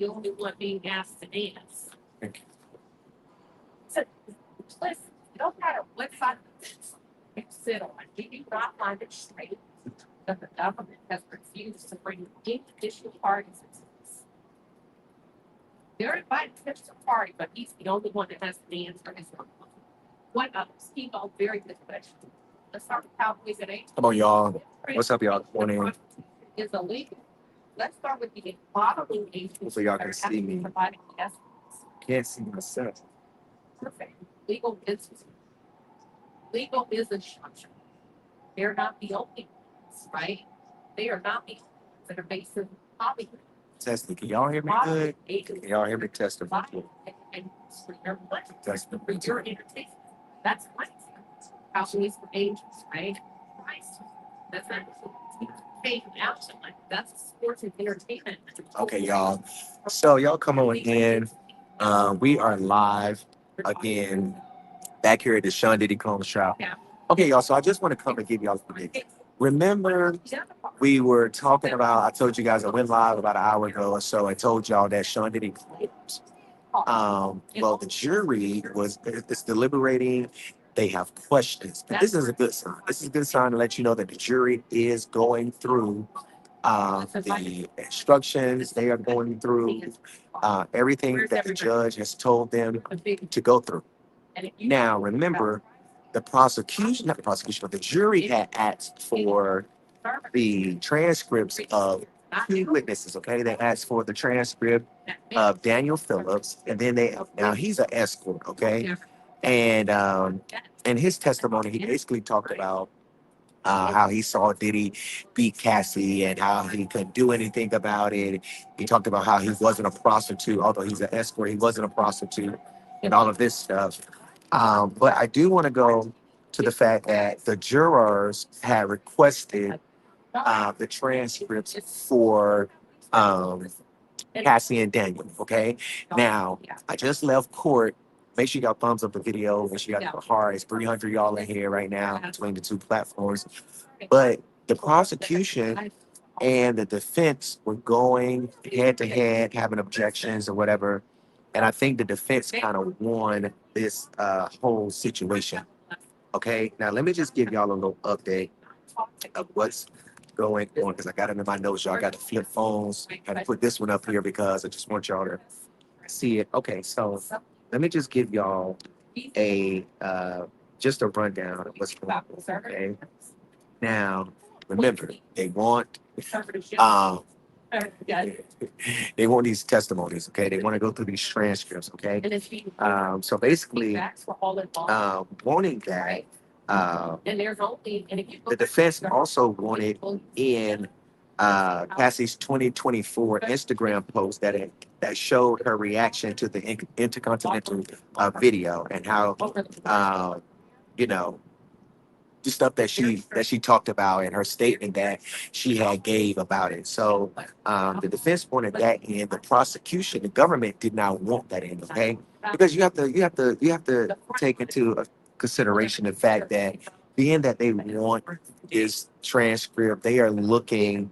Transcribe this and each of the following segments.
the only one being asked to dance. Thank you. So, listen, no matter what side of the fence you sit on, you do not find it straight that the government has refused to bring any additional parties into this. They're invited to the party, but he's the only one that has the answer. What Steve, very good question. Let's start with Cowboys at 8. Come on, y'all. What's up, y'all? Good morning. Is illegal. Let's start with the bottling agents. Hopefully y'all can see me. Providing the estimates. Can't see myself. Perfect. Legal business. Legal business structure. They're not the only ones, right? They are not the only ones that are based in Hollywood. Testing. Can y'all hear me good? Can y'all hear me testing? And for your money, Testing. for your entertainment. That's right. Companies for agents, right? Right. That's not paying out to like that's sports and entertainment. Okay, y'all. So y'all come on in. We are live again back here at the Sean Diddy Clone Shop. Yeah. Okay, y'all. So I just want to come and give y'all some updates. Remember, we were talking about, I told you guys I went live about an hour ago or so. I told y'all that Sean Diddy claims. Well, the jury is deliberating. They have questions. And this is a good sign. This is a good sign to let you know that the jury is going through the instructions. They are going through everything that the judge has told them to go through. Now, remember, the prosecution, not the prosecution, but the jury had asked for the transcripts of 2 witnesses, okay? They asked for the transcript of Daniel Phillips, and then now he's an escort, okay? And in his testimony, he basically talked about how he saw Diddy beat Cassie and how he couldn't do anything about it. He talked about how he wasn't a prostitute, although he's an escort, he wasn't a prostitute, and all of this stuff. But I do want to go to the fact that the jurors had requested the transcripts for Cassie and Daniel. Okay. Now, I just left court. Make sure you got thumbs up the video. Make sure you got the heart. It's 300 y'all in here right now between the 2 platforms. But the prosecution and the defense were going head to head, having objections or whatever. And I think the defense kind of won this whole situation. Okay. Now, let me just give y'all a little update of what's going on because I got it in my notes, y'all. I got to flip phones. I had to put this one up here because I just want y'all to see it. Okay, so let me just give y'all a just a rundown of what's going on. Okay. Now, remember, they want they want these testimonies. Okay, they want to go through these transcripts. Okay. So basically, wanting that. The defense also wanted in Cassie's 2024 Instagram post that showed her reaction to the Intercontinental video and how you know the stuff that she talked about and her statement that she had gave about it. So the defense wanted that in. The prosecution, the government did not want that in. Okay, because you have to take into consideration the fact that being that they want this transcript, they are looking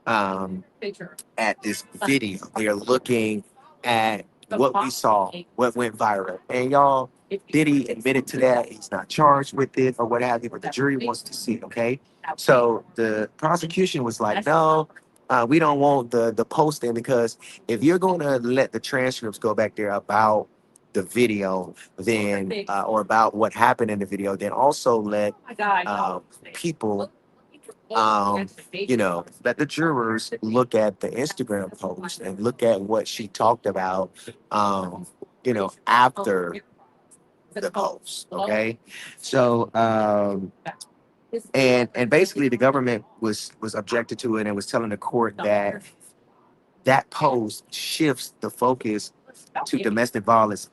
at this video. They are looking at what we saw, what went viral. And y'all, Diddy admitted to that. He's not charged with it or what have you, but the jury wants to see it, okay? So the prosecution was like, no, we don't want the posting because if you're going to let the transcripts go back there about the video, then or about what happened in the video, then also let people let the jurors look at the Instagram post and look at what she talked about, after the post. Okay. So, and basically the government was objected to it and was telling the court that that post shifts the focus to domestic violence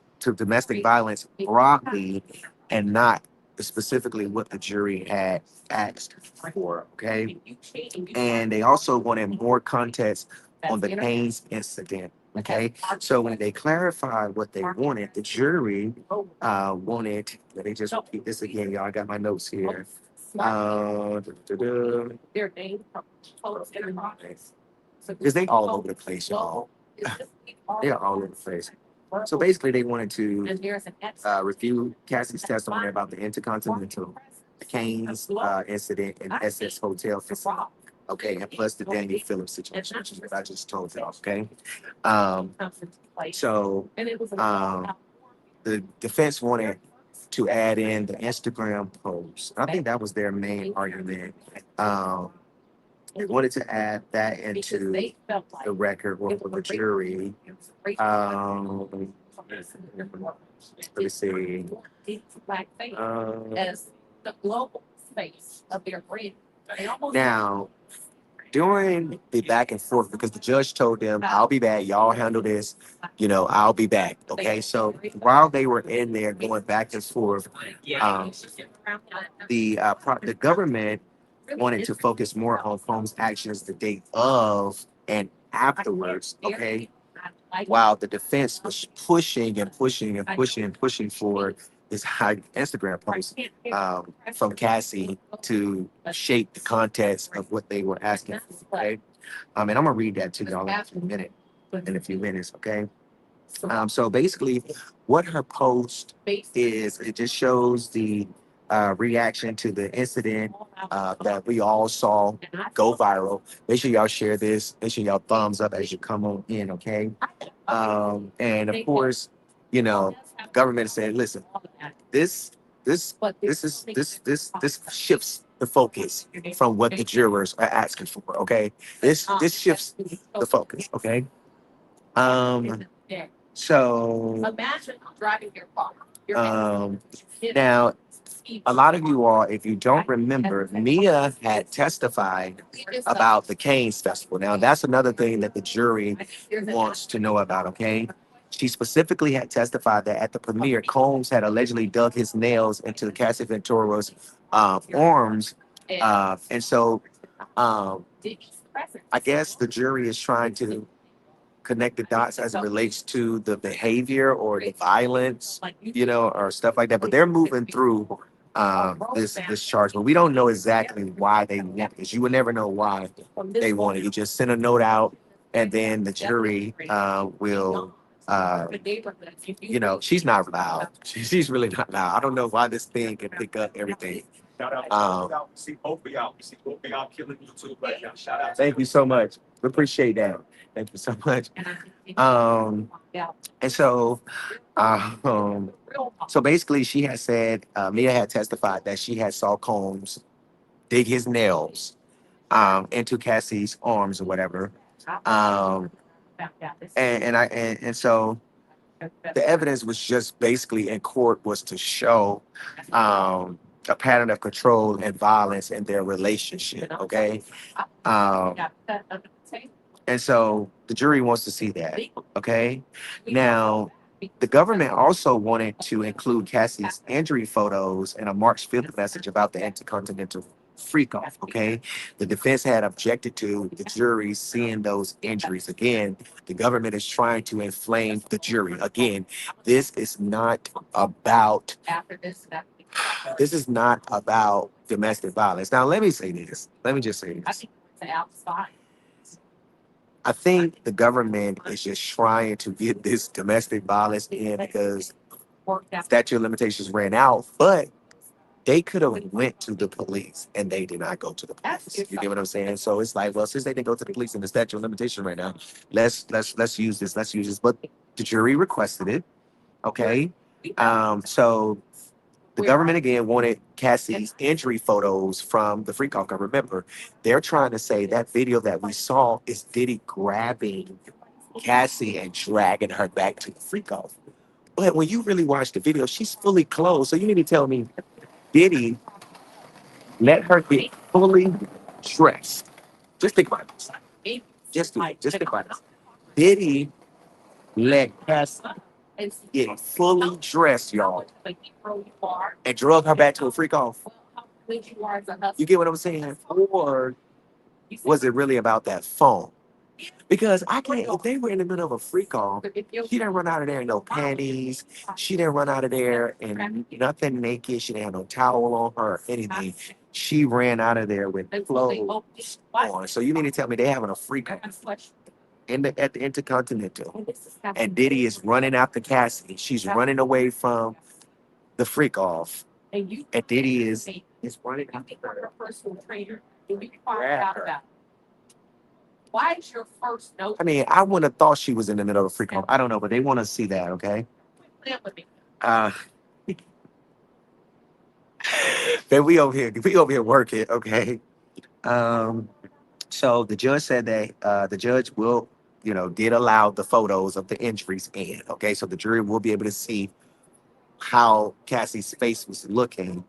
broadly and not specifically what the jury had asked for. Okay. And they also wanted more context on the Haynes incident. Okay. So when they clarified what they wanted, the jury wanted, let me just repeat this again, y'all. I got my notes here. Their name Because they all over the place, y'all. They're all over the place. So basically, they wanted to And there's an review Cassie's testimony about the Intercontinental Canes incident in SS Hotel. Okay, and plus the Daniel Phillips situation, which is what I just told y'all. Okay, um, so the defense wanted to add in the Instagram post. I think that was their main argument. They wanted to add that into the record for the jury. Let me see. As the global space of their brand. Now, during the back and forth, because the judge told them, I'll be back, y'all handle this, I'll be back. Okay. So while they were in there going back and forth, the government wanted to focus more on Combs' actions the day of and afterwards. Okay. While the defense was pushing and pushing and pushing and pushing for this high Instagram post from Cassie to shape the context of what they were asking for. Okay. And I'm gonna read that to y'all in a few minutes. Okay. So basically, what her post is, it just shows the reaction to the incident that we all saw go viral. Make sure y'all share this. Make sure y'all thumbs up as you come on in. Okay. And of course, government said, listen, this this shifts the focus from what the jurors are asking for. Okay. This shifts the focus. Okay. So Imagine driving your car. now, a lot of you all, if you don't remember, Mia had testified about the Canes Festival. Now, that's another thing that the jury wants to know about, okay? She specifically had testified that at the premiere, Combs had allegedly dug his nails into Cassie Ventura's arms. And so I guess the jury is trying to connect the dots as it relates to the behavior or the violence, or stuff like that. But they're moving through this charge, but we don't know exactly why they want this. You would never know why they want it. You just send a note out, and then the jury will. She's not loud. She's really not loud. I don't know why this thing can pick up everything. See both of y'all. See both of y'all killing YouTube right now. Shout out. Thank you so much. We appreciate that. Thank you so much. And so basically she had said, Mia had testified that she had saw Combs dig his nails into Cassie's arms or whatever. And so the evidence was just basically in court was to show a pattern of control and violence in their relationship. Okay. And so the jury wants to see that. Okay. Now, the government also wanted to include Cassie's injury photos and a March 5th message about the Intercontinental freak off. Okay. The defense had objected to the jury seeing those injuries. Again, the government is trying to inflame the jury. Again, this is not about domestic violence. Now, let me say this. Let me just say this. I think the government is just trying to get this domestic violence in because statute of limitations ran out, but they could have went to the police and they did not go to the police. You get what I'm saying? So it's like, well, since they didn't go to the police and the statute of limitation right now, let's use this. Let's use this. But the jury requested it. Okay. So the government again wanted Cassie's injury photos from the freak off. Remember, they're trying to say that video that we saw is Diddy grabbing Cassie and dragging her back to the freak off. But when you really watch the video, she's fully clothed. So you need to tell me, Diddy let her get fully dressed. Just think about this. Just think about this. Diddy let Cassie get fully dressed, y'all, and drug her back to a freak off. You get what I'm saying? Or was it really about that phone? Because I can't, if they were in the middle of a freak off, she didn't run out of there in no panties. She didn't run out of there in nothing naked. She didn't have no towel on her or anything. She ran out of there with clothes on. So you need to tell me they having a freak off. at the Intercontinental. And this is And Diddy is running after Cassie. She's running away from the freak off. And you. And Diddy is running You after become her. a personal trainer. And we can find Grab out her. about it. Why is your first note? I mean, I wouldn't have thought she was in the middle of a freak off. I don't know, but they want to see that, okay? Plan with me. Uh, then we over here working, okay? Um, so the judge said that the judge will, did allow the photos of the injuries in, okay? So the jury will be able to see how Cassie's face was looking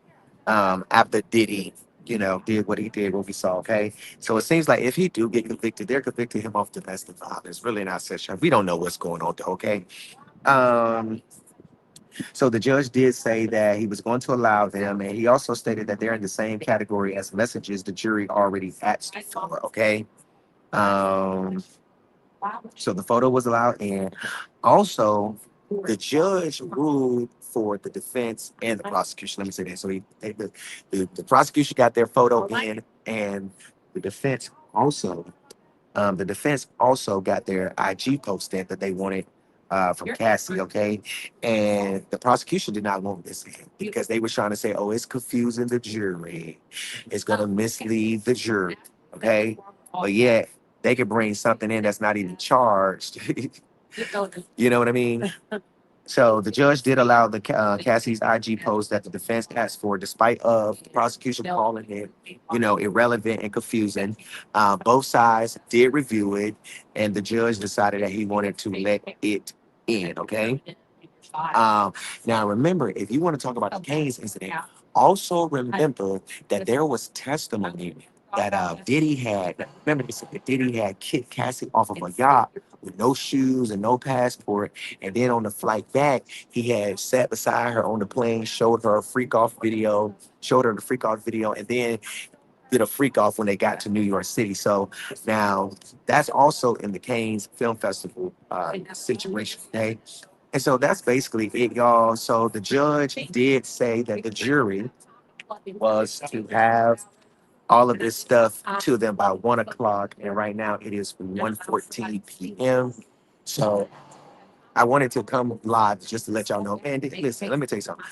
after Diddy, did what he did, what we saw, okay? So it seems like if he do get convicted, they're convicting him of domestic violence. Really not such a, we don't know what's going on, though, okay? Um, so the judge did say that he was going to allow them, and he also stated that they're in the same category as messages the jury already asked for, okay? Um, so the photo was allowed, and also the judge ruled for the defense and the prosecution. Let me say that. So the prosecution got their photo in, and the defense also got their IG post in that they wanted from Cassie, okay? And the prosecution did not want this in because they were trying to say, oh, it's confusing the jury. It's going to mislead the jury, okay? But yet, they could bring something in that's not even charged. You know what I mean? So the judge did allow the Cassie's IG post that the defense asked for, despite of the prosecution calling it, irrelevant and confusing. Both sides did review it, and the judge decided that he wanted to let it in. Okay. Now remember, if you want to talk about the Keynes incident, also remember that there was testimony that Diddy had. Remember, they said that Diddy had kicked Cassie off of a yacht with no shoes and no passport, and then on the flight back, he had sat beside her on the plane, showed her a freak off video, and then did a freak off when they got to New York City. So now that's also in the Cannes Film Festival situation. Okay. And so that's basically it, y'all. So the judge did say that the jury was to have all of this stuff to them by 1 o'clock. And right now it is 1:14 p.m. So I wanted to come live just to let y'all know. Man, listen, let me tell you something.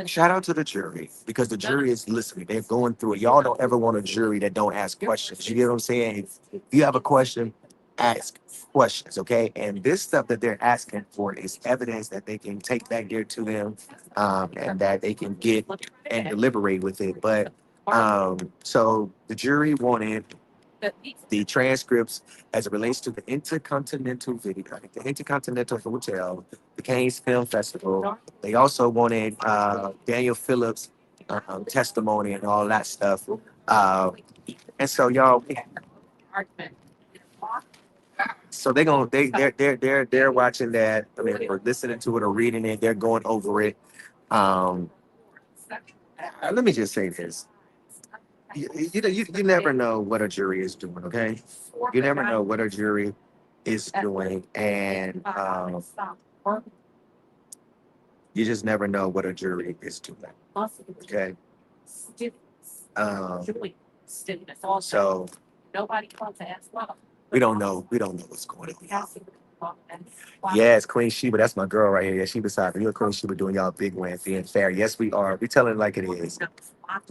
Shout out to the jury because the jury is listening. They're going through it. Y'all don't ever want a jury that don't ask questions. You get what I'm saying? If you have a question, ask questions, okay? And this stuff that they're asking for is evidence that they can take back there to them and that they can get and deliberate with it. But so the jury wanted the transcripts as it relates to the Intercontinental Video, the Intercontinental Hotel, the Cannes Film Festival. They also wanted Daniel Phillips' testimony and all that stuff. And so y'all, so they're watching that. I mean, or listening to it or reading it. They're going over it. Um, Let me just say this. You never know what a jury is doing, okay? You never know what a jury is doing, and you just never know what a jury is doing, okay? Um, so we don't know what's going on. Yes, Queen Sheba, that's my girl right here. Yeah, she beside me. You and Queen Sheba doing y'all big win, being fair. Yes, we are. We telling it like it is.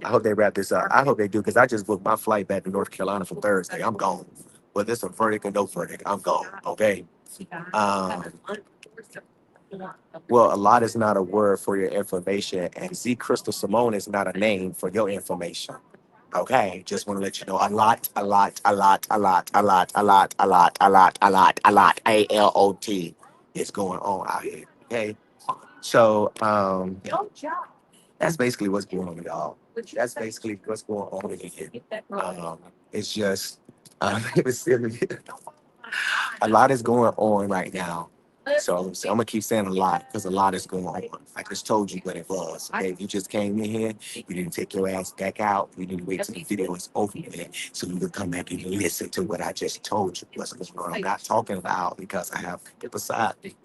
I hope they wrap this up. I hope they do because I just booked my flight back to North Carolina for Thursday. I'm gone. Whether it's a verdict or no verdict, I'm gone. Okay. Um, well, a lot is not a word for your information, and Z Crystal Simone is not a name for your information. Okay, just want to let you know a lot, ALOT is going on out here. Okay, so that's basically what's going on, y'all. That's basically what's going on in here. It's just it's silly. A lot is going on right now. So I'm gonna keep saying a lot because a lot is going on. I just told you what it was. Okay, if you just came in here, you didn't take your ass back out. You didn't wait till the video is over with, so you could come back and listen to what I just told you. What's going on? I'm not talking loud because I have it beside me.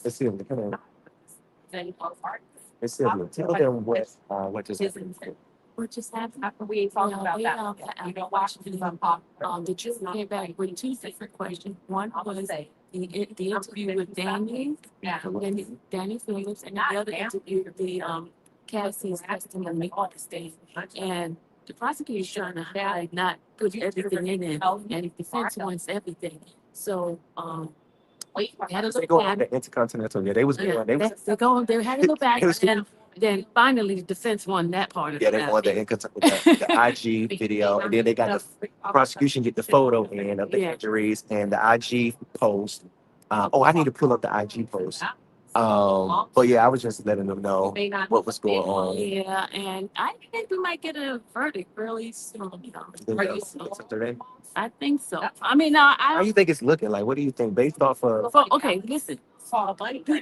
Let's see. Come on. Let's see. Tell them what just happened. what just happened? After we talked about We, that, you know, watch these unpopular. the jury came back with two different questions. One I'm gonna was say, the interview with Danny Phillips, and the other interview with Cassie's testimony on the stage. And the prosecutor's trying to hide, not put everything in it, and the defense wants everything. So, wait, they had to They look go on back. the Intercontinental. Yeah, they was Yeah, going. They was. they had to go back, It was- and then finally the defense won that part of Yeah, it. they wanted the IG video, and then they got the prosecution get the photo in of the Yeah. injuries and the IG post. I need to pull up the IG post. But yeah, I was just letting them know what was going on. Yeah, and I think we might get a verdict really soon. I think so. I mean, How I you think it's looking like? What do you think based off of? well, okay, listen.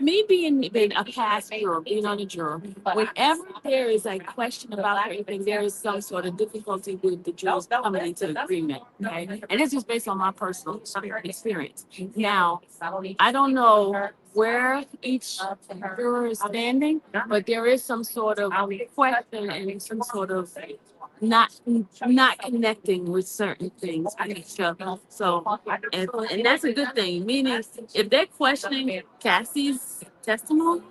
Me being a past juror, being on the juror, whenever there is a question about anything, there is some sort of difficulty with the jurors coming into agreement. Okay, and this is based on my personal experience. Now, I don't know where each juror is standing, but there is some sort of question and some sort of not connecting with certain things with each other. So, and that's a good thing. Meaning, if they're questioning Cassie's testimony,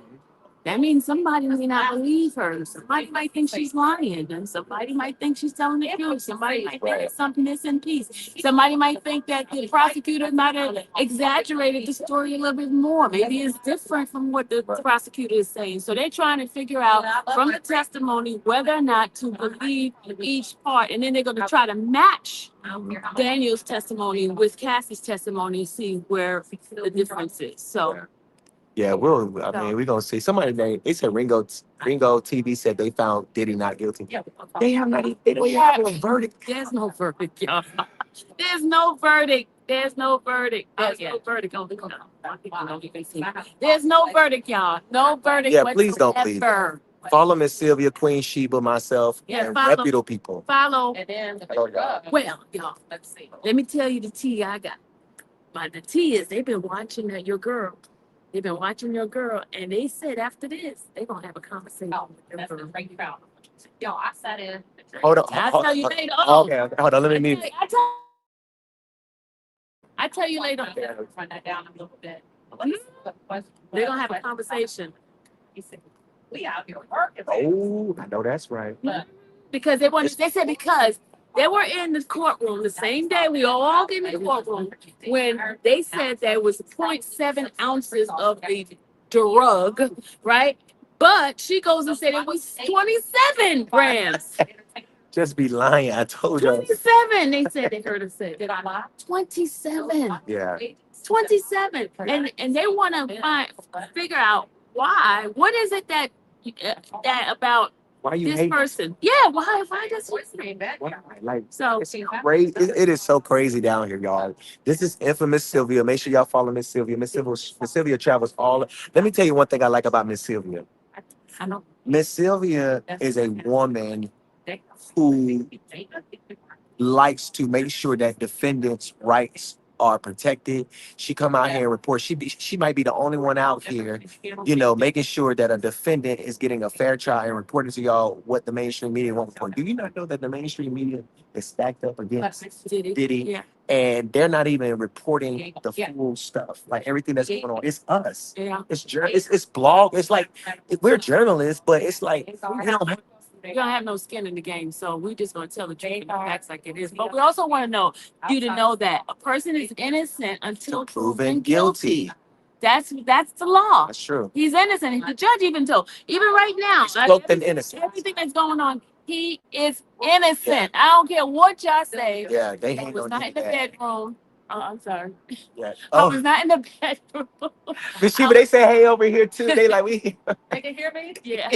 that means somebody may not believe her. Somebody might think she's lying, and somebody might think she's telling the truth. Somebody might think it's something missing piece. Somebody might think that the prosecutor might have exaggerated the story a little bit more. Maybe it's different from what the prosecutor is saying. So they're trying to figure out from the testimony whether or not to believe each part, and then they're going to try to match Daniel's testimony with Cassie's testimony and see where the difference is. So. Yeah, we're gonna see. Somebody named, they said Ringo TV said they found Diddy not guilty. They have not even, they don't even have a verdict. There's no verdict, y'all. There's no verdict. There's no verdict. There's no verdict. There's no verdict, y'all. No verdict. Yeah, please don't please. whatsoever. Follow Miss Sylvia, Queen Sheba, myself, Yeah, and follow. reputable people. Follow. And then the Oh, God. Well, y'all, let's see. let me tell you the tea I got. But the tea is they've been watching your girl. They've been watching your girl, and they said after this, they're going to have a conversation Oh, with their that's the girl. break you out. Yo, I sat in. Hold on. I'll tell you later. Okay, hold on. Let me mute. I tell you later. Run that down a little bit. They're going to have a conversation. He said, we out here working. Oh, I know that's right. Because they said because they were in the courtroom the same day we all get in the courtroom when they said there was 0.7 ounces of the drug, right? But she goes and said it was 27 grams. Just be lying. I told you. 27, they said they heard her say. Did I lie? 27. Yeah. 27. And they want to figure out why. What is it that about Why you this hate person? Yeah, why does he? Why? Like, So it's crazy. It is so crazy down here, y'all. This is infamous Sylvia. Make sure y'all follow Miss Sylvia. Miss Sylvia travels all. Let me tell you one thing I like about Miss Sylvia. I know. Miss Sylvia is a woman who likes to make sure that defendants' rights are protected. She come out here and report. She might be the only one out here, making sure that a defendant is getting a fair trial and reporting to y'all what the mainstream media won't report. Do you not know that the mainstream media is stacked up against Diddy? Yeah. And they're not even reporting the full stuff, like everything that's going on. It's us. Yeah. It's blog. It's like we're journalists, but it's like we don't have. You don't have no skin in the game, so we're just going to tell the truth and the facts like it is. But we also want to know that a person is innocent until proven guilty. That's the law. That's true. He's innocent. The judge even right now, Cloaked in innocence. everything that's going on, he is innocent. I don't care what y'all say. Yeah, they He ain't was gonna not do in the that. bedroom. Oh, I'm sorry. Yeah. I Oh, was not in the bedroom. Miss Sheba, they say hey over here too. They like we They can hear me? Yeah.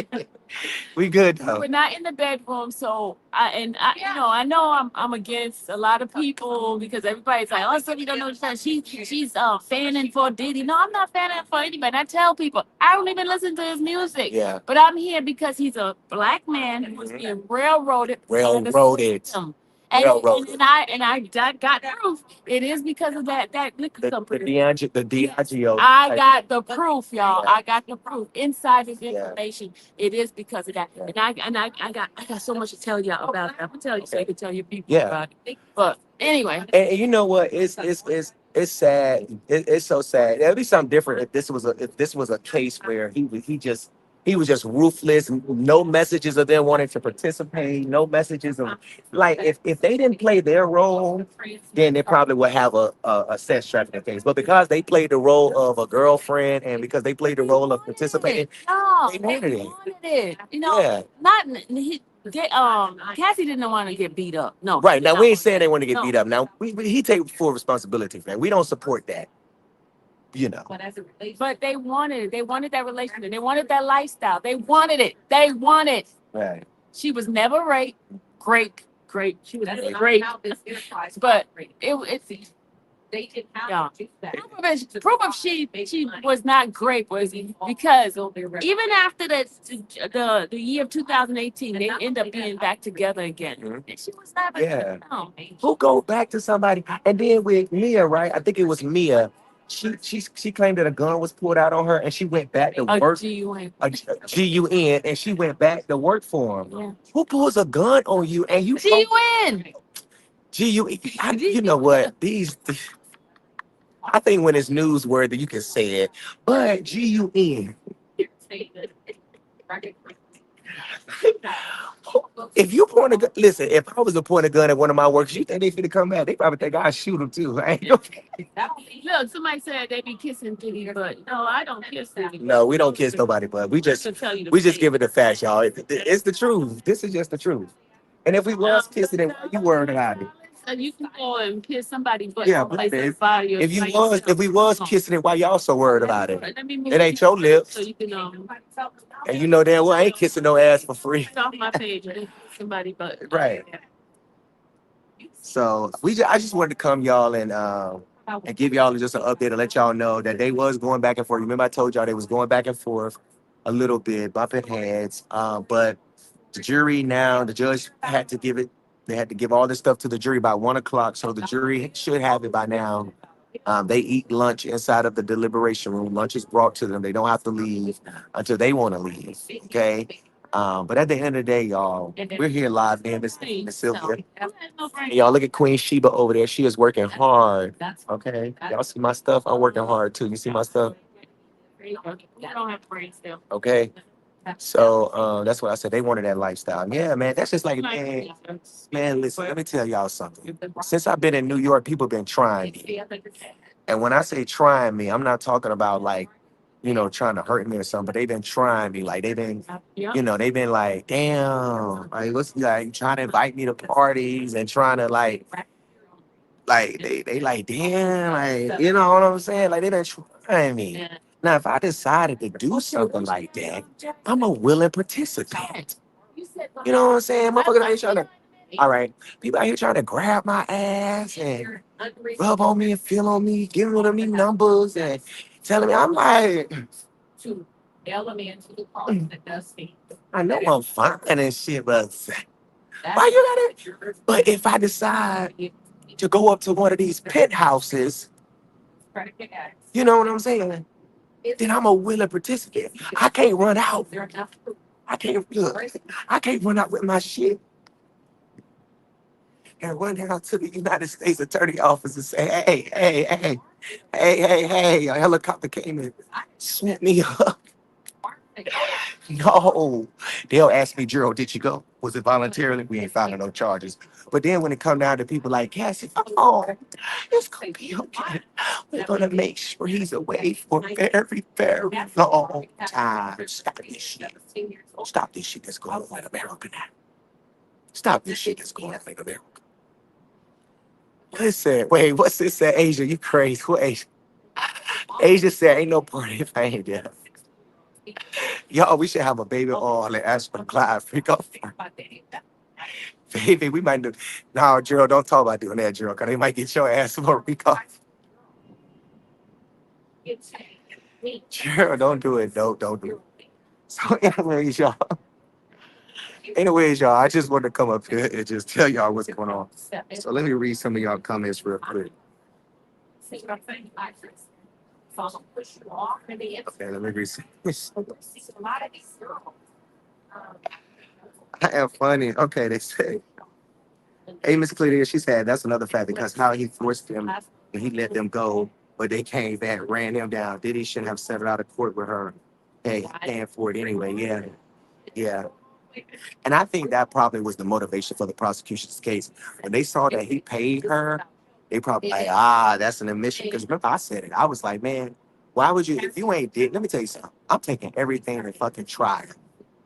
we good We though. were not in the bedroom, so I know I'm against a lot of people because everybody's like, oh, so you don't know what she's fanning for Diddy. No, I'm not fanning for anybody. I tell people I don't even listen to his music. Yeah. But I'm here because he's a black man who's being railroaded. by the Railroaded. system. And, Railroad. and I got proof. It is because of that liquor The company. Diageo. I got the proof, y'all. Yeah. I got the proof. Inside this Yeah. information, it is because of that. Yeah. And I got so much to tell y'all about that. I'm gonna tell you so you can tell your people Yeah. about it. But anyway, And you know what? It's sad. It's so sad. It'd be something different if this was a case where he was just ruthless. No messages of them wanting to participate. No messages of like if they didn't play their role, then they probably would have a sex trafficking case. But because they played the role of a girlfriend and because they played the role of participating, no, they wanted it. wanted it. You know, Yeah. not Cassie didn't want to get beat up. No, Right. she Now did we not ain't saying they want to get no. beat up. Now he take full responsibility for that. We don't support that. You know. But they wanted it. They wanted that relationship. They wanted that lifestyle. They wanted it. They wanted. Right. She was never raped. Great. She was great. But it's They did yeah. not do that. Proof of she was not great was because even after the year of 2018, they end up being back together again. Mhm. And she was never Yeah. no. Who go back to somebody? And then with Mia, right? I think it was Mia. She claimed that a gun was pulled out on her, and she went back to A work. GUN. A GUN, and she went back to work for him. Yeah. Who pulls a gun on you and you GUN. GUN? You know what? I think when it's newsworthy, you can say it. But GUN. If you point a gun, listen. If I was to point a gun at one of my workers, you think they finna come back? They probably think I shoot them too. Right? Look, somebody said they be kissing Diddy, but no, I don't kiss Diddy. No, we don't kiss nobody, but we just give it the facts, y'all. It's the truth. This is just the truth. And if we was kissing it, why you worried about it? So you can go and kiss somebody, but Yeah, don't place but a body or if we was kissing it, why y'all so worried about it? Let me move It ain't your lips, so you can and you know damn well I ain't kissing no ass for free. get off my page and somebody, but Right. So I just wanted to come y'all and give y'all just an update and let y'all know that they was going back and forth. Remember I told y'all they was going back and forth a little bit, bumping heads. But the judge had to give it. They had to give all this stuff to the jury by 1 o'clock, so the jury should have it by now. They eat lunch inside of the deliberation room. Lunch is brought to them. They don't have to leave until they want to leave. Okay. But at the end of the day, y'all, we're here live, man. Miss Sylvia. And y'all look at Queen Sheba over there. She is working hard. Okay. Y'all see my stuff? I'm working hard too. You see my stuff? I don't have brains still. Okay. So that's what I said. They wanted that lifestyle. Yeah, man. That's just like, man, listen, let me tell y'all something. Since I've been in New York, people been trying me. And when I say trying me, I'm not talking about like, trying to hurt me or something, but they've been trying me. Like they've been, they've been like, damn, like what's like trying to invite me to parties and trying to like they like, damn, like, you know what I'm saying? Like they been trying me. Now, if I decided to do something like that, I'm a willing participant. You know what I'm saying? Motherfuckers out here trying to, all right, people out here trying to grab my ass and rub on me and feel on me, giving me numbers and telling me, I'm like, I know I'm fine and shit, but why you gotta? But if I decide to go up to one of these penthouses, you know what I'm saying? Then I'm a willing participant. I can't run out. I can't run out with my shit and run out to the United States Attorney Office and say, hey, a helicopter came and swooped me up. No. They'll ask me, Gerald, did you go? Was it voluntarily? We ain't filing no charges. But then when it come down to people like Cassie, oh, it's gonna be okay. We're gonna make sure he's away for a very, very long time. Stop this shit. Stop this shit that's going on in America now. Stop this shit that's going on in America. Listen, wait, what's this say? Asia, you crazy. What Asia? Asia said ain't no party if I ain't there. Y'all, we should have a baby oil and Aspen Clyde freak off. Baby, we might do. No, Gerald, don't talk about doing that, Gerald, because they might get your ass for a week off. Gerald, don't do it. Don't do it. So anyways, y'all. Anyways, y'all, I just wanted to come up here and just tell y'all what's going on. So let me read some of y'all comments real quick. See what I'm saying? So I'm gonna push you off in the end. Okay, let me read some. See a lot of these girls. um, I am funny. Okay, they say. Hey, Miss Clelia, she said that's another fact because how he forced them and he let them go, but they came back, ran him down. Diddy should have settled out of court with her. Hey, paying for it anyway. Yeah, yeah. And I think that probably was the motivation for the prosecution's case. When they saw that he paid her, they probably like, that's an admission. Because remember, I said it. I was like, man, why would you, if you ain't did, let me tell you something. I'm taking everything to fucking trial,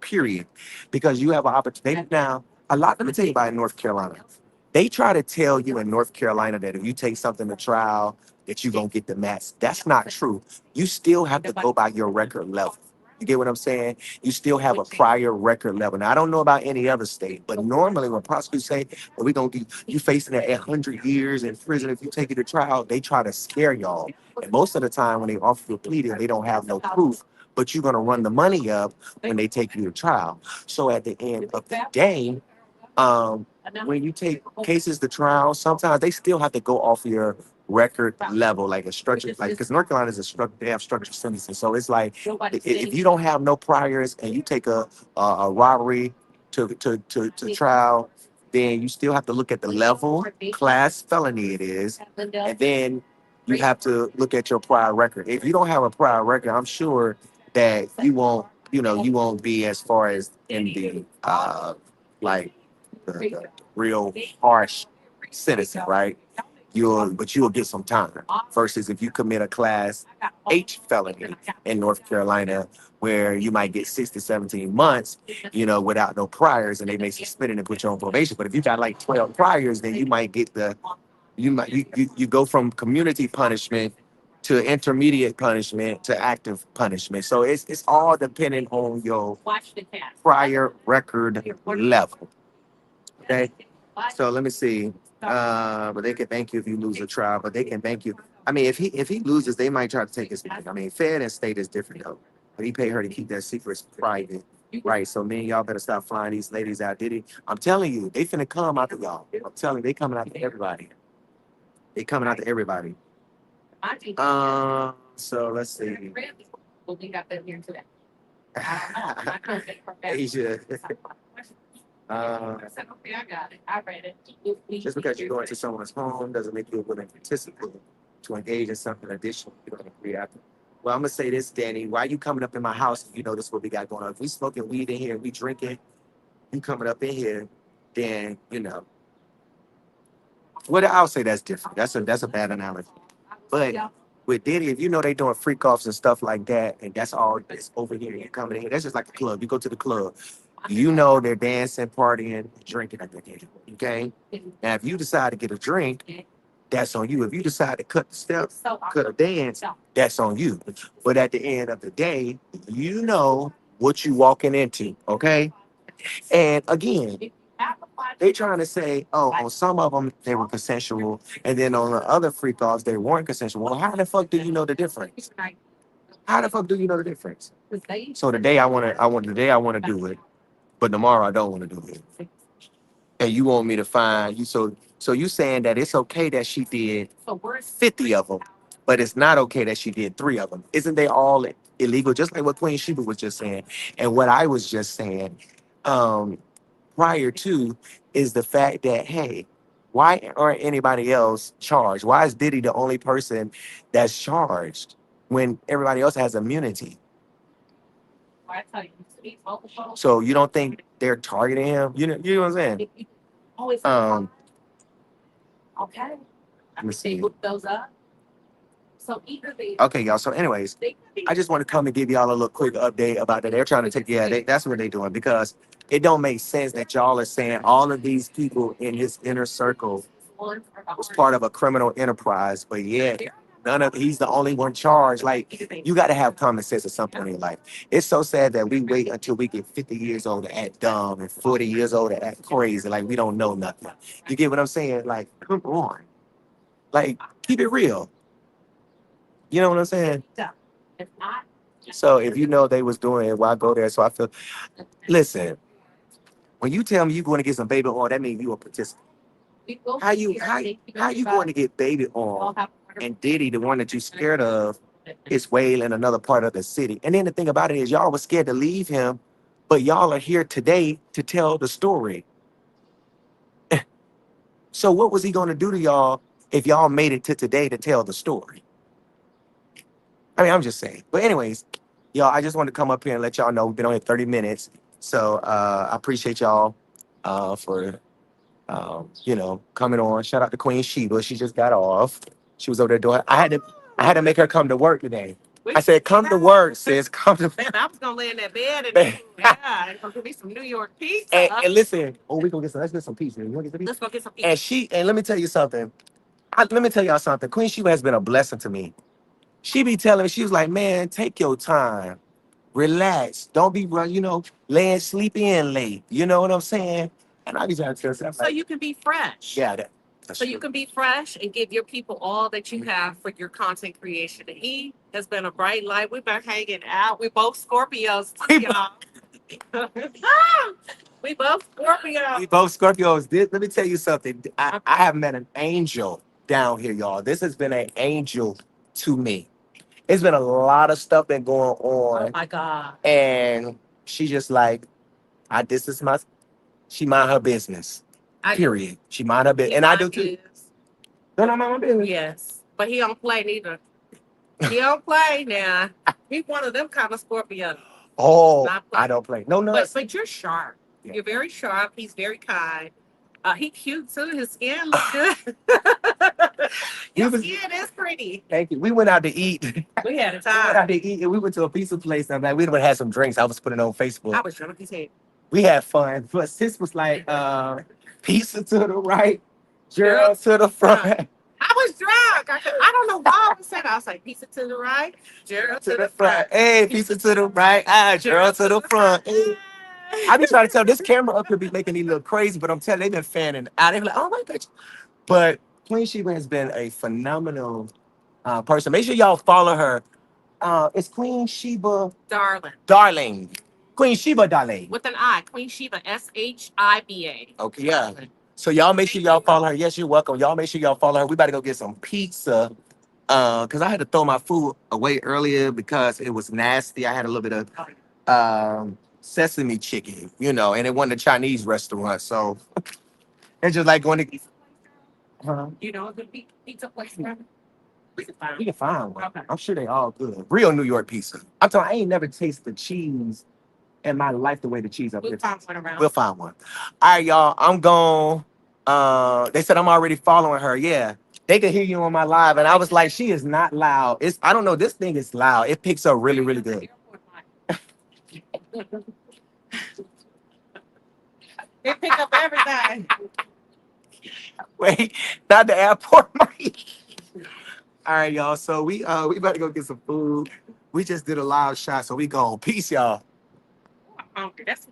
period. Because you have an opportunity now. Let me tell you about in North Carolina. They try to tell you in North Carolina that if you take something to trial, that you're going to get the max. That's not true. You still have to go by your record level. You get what I'm saying? You still have a prior record level. Now, I don't know about any other state, but normally when prosecutors say, well, we're going to get you facing 100 years in prison if you take it to trial, they try to scare y'all. And most of the time when they offer you a plea deal, they don't have no proof, but you're going to run the money up when they take you to trial. So at the end of the day, when you take cases to trial, sometimes they still have to go off your record level, like a structure, like because North Carolina is they have structured sentencing. So it's like if you don't have no priors and you take a robbery to trial, then you still have to look at the level, class felony it is, and then you have to look at your prior record. If you don't have a prior record, I'm sure that you won't be as far as in the like the real harsh sentencing, right? You'll get some time. Versus if you commit a class H felony in North Carolina, where you might get 6 to 17 months, without no priors, and they may suspend it and put you on probation. But if you got like 12 priors, then you might get you go from community punishment to intermediate punishment to active punishment. So it's all dependent on your prior record level. Okay. So let me see. But they can bank you if you lose a trial, but they can bank you. I mean, if he loses, they might try to take his money. I mean, Fed and state is different though. But he paid her to keep that secret private. Right. So me and y'all better stop flying these ladies out. Did he? I'm telling you, they finna come out to y'all. I'm telling you, they coming out to everybody. They coming out to everybody. So let's see. Well, we got that here today. Asia. I said, okay, I got it. I read it. Just because you go into someone's home doesn't make you a willing participant to engage in something additional. You don't agree after. Well, I'm gonna say this, Danny. Why you coming up in my house? You know this what we got going on. If we smoking weed in here, we drinking, you coming up in here, then well, I'll say that's different. That's a bad analogy. But with Diddy, if you know they doing freak offs and stuff like that, and that's all that's over here, you coming in here. That's just like a club. You go to the club, you know they're dancing, partying, drinking at the end. Okay. Now, if you decide to get a drink, that's on you. If you decide to cut the steps, cut a dance, that's on you. But at the end of the day, you know what you walking into. Okay. And again, they trying to say, oh, on some of them they were consensual, and then on the other freak offs they weren't consensual. Well, how the fuck do you know the difference? How the fuck do you know the difference? So today I want to do it, but tomorrow I don't want to do it. And you want me to find you so you saying that it's okay that she did 50 of them, but it's not okay that she did 3 of them. Isn't they all illegal? Just like what Queen Sheba was just saying, and what I was just saying. Um, Prior to is the fact that, hey, why aren't anybody else charged? Why is Diddy the only person that's charged when everybody else has immunity? So you don't think they're targeting him? You know what I'm saying? Okay. Let me see. Look those up. So either they. Okay, y'all. So, anyways, I just want to come and give y'all a little quick update about that. They're trying to take, that's what they're doing because it don't make sense that y'all are saying all of these people in his inner circle was part of a criminal enterprise, but yet he's the only one charged. Like, you got to have common sense at some point in your life. It's so sad that we wait until we get 50 years old to act dumb and 40 years old to act crazy, like we don't know nothing. You get what I'm saying? Like, come on. Like, keep it real. You know what I'm saying? So if you know they was doing it, why go there? So I feel, listen, When you tell me you're going to get some baby oil, that means you a participant. We will How be you here. how Thank you, how you everybody. going to get baby All oil have a wonderful and Diddy, the one that you scared of, is way in another part of the city? And then the thing about it is y'all was scared to leave him, but y'all are here today to tell the story. So what was he going to do to y'all if y'all made it to today to tell the story? I mean, I'm just saying. But anyways, y'all, I just wanted to come up here and let y'all know we've been on here 30 minutes. So I appreciate y'all for coming on. Shout out to Queen Sheba. She just got off. She was over there doing. I had to make her come to work today. I said, come to work, sis. Come to Man, I was gonna lay in that bed and Man. yeah, it's gonna give me some New York pizza. and listen. Oh, we gonna get some. Let's get some pizza. You want to get some pizza? Let's go get some pizza. And let me tell you something. Let me tell y'all something. Queen Sheba has been a blessing to me. She be telling me, she was like, man, take your time. Relax. Don't be laying sleepy in late. You know what I'm saying? And I be trying to tell her, So you can be fresh. yeah, that's So true. you can be fresh and give your people all that you have for your content creation. And he has been a bright light. We've been hanging out. We both Scorpios too, y'all. We both Scorpios. We both Scorpios. Let me tell you something. I have met an angel down here, y'all. This has been an angel to me. It's been a lot of stuff been going Oh on. my God. And she just like, she mind her business. Period. She mind her business. And I do too. Don't I mind my business? Yes. But he don't play neither. He don't play now. He's one of them kind of Scorpios. Oh, Not play. I don't play. No, But you're sharp. Yeah. You're very sharp. He's very kind. He cute too. His skin looks good. Your skin is pretty. Thank you. We went out to eat. We had a We went time. out to eat and we went to a pizza place. I'm like, we would have some drinks. I was putting it on Facebook. I was drunk as hell. We had fun. But sis was like, pizza to the right, Gerald to the front. I was drunk. I don't know why I was saying. I was like, pizza to the right, Gerald to the front. Hey, pizza to the right, Gerald to the front. Hey. I be trying to tell this camera up here be making me look crazy, but I'm telling you, they've been fanning out. They're like, oh my gosh. But Queen Sheba has been a phenomenal person. Make sure y'all follow her. It's Queen Sheba Darling. Queen Sheba Darling. With an I. Queen Sheba, SHIBA. Okay, yeah. So y'all make sure y'all follow her. Yes, you're welcome. Y'all make sure y'all follow her. We about to go get some pizza. Because I had to throw my food away earlier because it was nasty. I had a little bit of sesame chicken, and it wasn't a Chinese restaurant. So it's just like going to. You know, a good pizza place around. We can find one. Okay. I'm sure they all good. Real New York pizza. I'm talking. I ain't never tasted cheese in my life the way the cheese up here. We'll find one around. We'll find one. All right, y'all. I'm gone. They said I'm already following her. Yeah. They could hear you on my live, and I was like, she is not loud. I don't know. This thing is loud. It picks up really, really good. It pick up everything. Wait, not the airport mic. All right, y'all. So we about to go get some food. We just did a live shot, so we gone. Peace, y'all. I'm hungry. That's